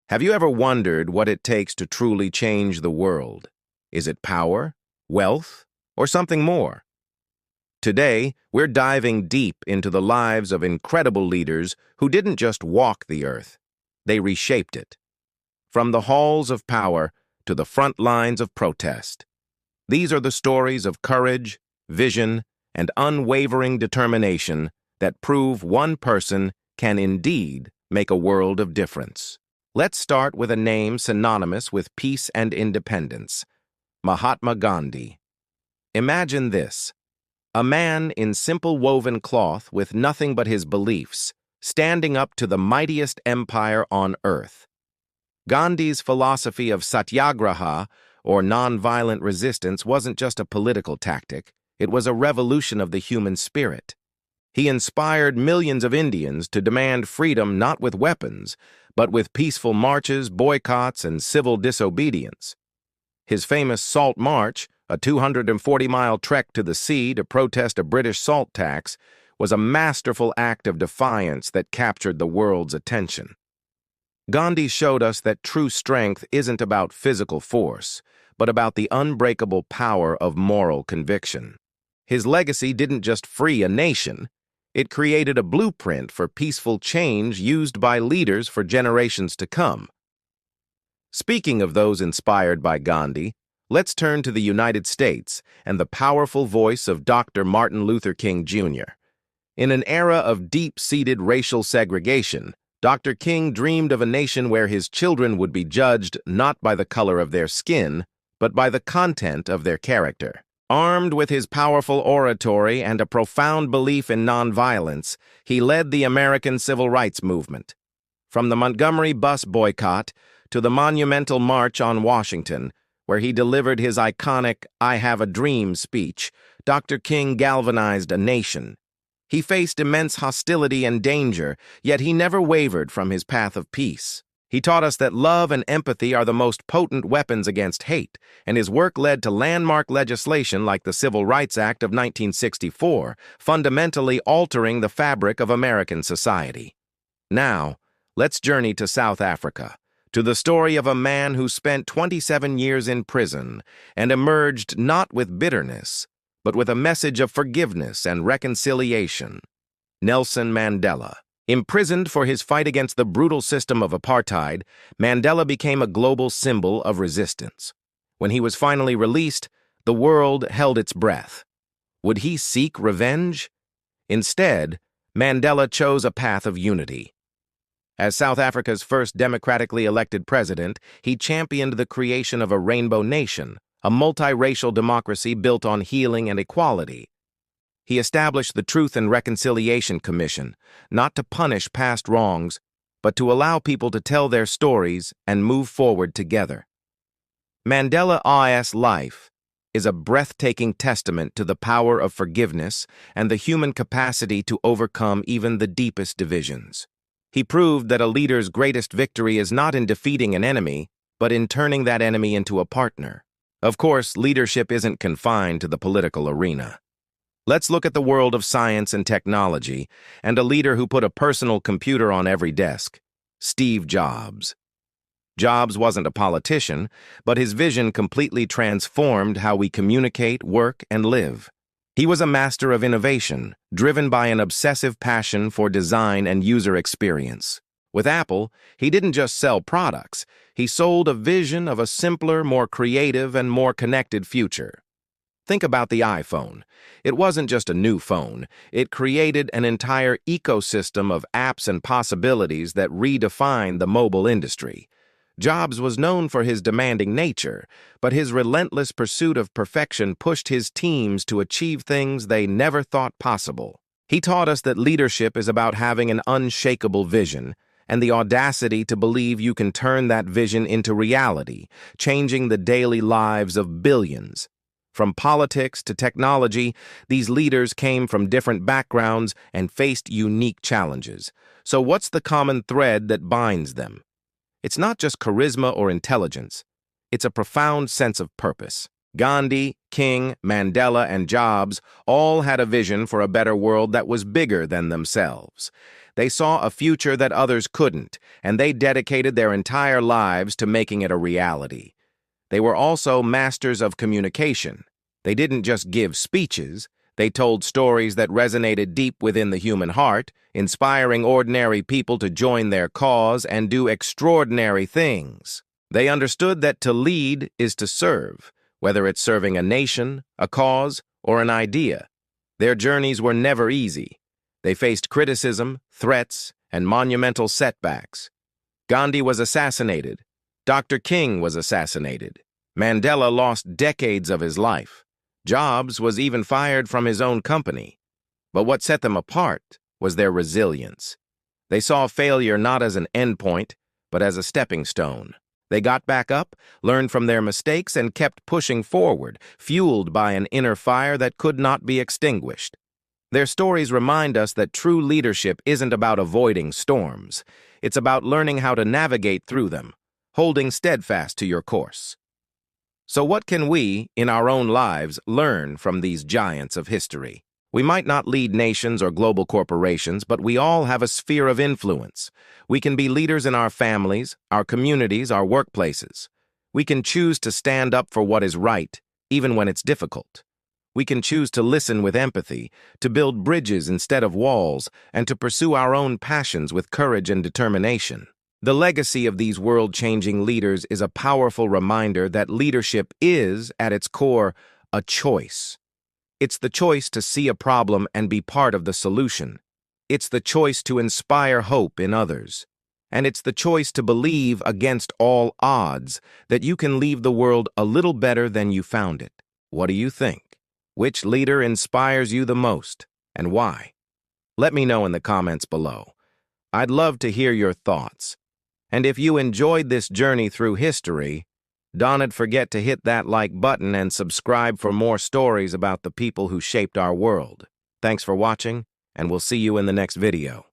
Have you ever wondered what it takes to truly change the world? Is it power, wealth, or something more? Today, we're diving deep into the lives of incredible leaders who didn't just walk the earth, they reshaped it. From the halls of power to the front lines of protest. These are the stories of courage, vision, and unwavering determination that prove one person can indeed make a world of difference. Let's start with a name synonymous with peace and independence, Mahatma Gandhi. Imagine this, a man in simple woven cloth with nothing but his beliefs, standing up to the mightiest empire on earth. Gandhi's philosophy of satyagraha, or nonviolent resistance, wasn't just a political tactic, it was a revolution of the human spirit. He inspired millions of Indians to demand freedom not with weapons, but with peaceful marches, boycotts, and civil disobedience. His famous Salt March, a 240-mile trek to the sea to protest a British salt tax, was a masterful act of defiance that captured the world's attention. Gandhi showed us that true strength isn't about physical force, but about the unbreakable power of moral conviction. His legacy didn't just free a nation, it created a blueprint for peaceful change used by leaders for generations to come. Speaking of those inspired by Gandhi, let's turn to the United States and the powerful voice of Dr. Martin Luther King Jr. In an era of deep-seated racial segregation, Dr. King dreamed of a nation where his children would be judged not by the color of their skin, but by the content of their character. Armed with his powerful oratory and a profound belief in nonviolence, he led the American civil rights movement. From the Montgomery bus boycott to the monumental March on Washington, where he delivered his iconic "I Have a Dream" speech, Dr. King galvanized a nation. He faced immense hostility and danger, yet he never wavered from his path of peace. He taught us that love and empathy are the most potent weapons against hate, and his work led to landmark legislation like the Civil Rights Act of 1964, fundamentally altering the fabric of American society. Now, let's journey to South Africa, to the story of a man who spent 27 years in prison and emerged not with bitterness, but with a message of forgiveness and reconciliation. Nelson Mandela. Imprisoned for his fight against the brutal system of apartheid, Mandela became a global symbol of resistance. When he was finally released, the world held its breath. Would he seek revenge? Instead, Mandela chose a path of unity. As South Africa's first democratically elected president, he championed the creation of a rainbow nation, a multiracial democracy built on healing and equality. He established the Truth and Reconciliation Commission, not to punish past wrongs, but to allow people to tell their stories and move forward together. Mandela's life is a breathtaking testament to the power of forgiveness and the human capacity to overcome even the deepest divisions. He proved that a leader's greatest victory is not in defeating an enemy, but in turning that enemy into a partner. Of course, leadership isn't confined to the political arena. Let's look at the world of science and technology and a leader who put a personal computer on every desk, Steve Jobs. Jobs wasn't a politician, but his vision completely transformed how we communicate, work, and live. He was a master of innovation, driven by an obsessive passion for design and user experience. With Apple, he didn't just sell products, he sold a vision of a simpler, more creative, and more connected future. Think about the iPhone. It wasn't just a new phone. It created an entire ecosystem of apps and possibilities that redefined the mobile industry. Jobs was known for his demanding nature, but his relentless pursuit of perfection pushed his teams to achieve things they never thought possible. He taught us that leadership is about having an unshakable vision and the audacity to believe you can turn that vision into reality, changing the daily lives of billions. From politics to technology, these leaders came from different backgrounds and faced unique challenges. So what's the common thread that binds them? It's not just charisma or intelligence. It's a profound sense of purpose. Gandhi, King, Mandela, and Jobs all had a vision for a better world that was bigger than themselves. They saw a future that others couldn't, and they dedicated their entire lives to making it a reality. They were also masters of communication. They didn't just give speeches, they told stories that resonated deep within the human heart, inspiring ordinary people to join their cause and do extraordinary things. They understood that to lead is to serve, whether it's serving a nation, a cause, or an idea. Their journeys were never easy. They faced criticism, threats, and monumental setbacks. Gandhi was assassinated. Dr. King was assassinated. Mandela lost decades of his life. Jobs was even fired from his own company. But what set them apart was their resilience. They saw failure not as an endpoint, but as a stepping stone. They got back up, learned from their mistakes, and kept pushing forward, fueled by an inner fire that could not be extinguished. Their stories remind us that true leadership isn't about avoiding storms. It's about learning how to navigate through them, holding steadfast to your course. So what can we, in our own lives, learn from these giants of history? We might not lead nations or global corporations, but we all have a sphere of influence. We can be leaders in our families, our communities, our workplaces. We can choose to stand up for what is right, even when it's difficult. We can choose to listen with empathy, to build bridges instead of walls, and to pursue our own passions with courage and determination. The legacy of these world-changing leaders is a powerful reminder that leadership is, at its core, a choice. It's the choice to see a problem and be part of the solution. It's the choice to inspire hope in others. And it's the choice to believe against all odds that you can leave the world a little better than you found it. What do you think? Which leader inspires you the most, and why? Let me know in the comments below. I'd love to hear your thoughts. And if you enjoyed this journey through history, don't forget to hit that like button and subscribe for more stories about the people who shaped our world. Thanks for watching, and we'll see you in the next video.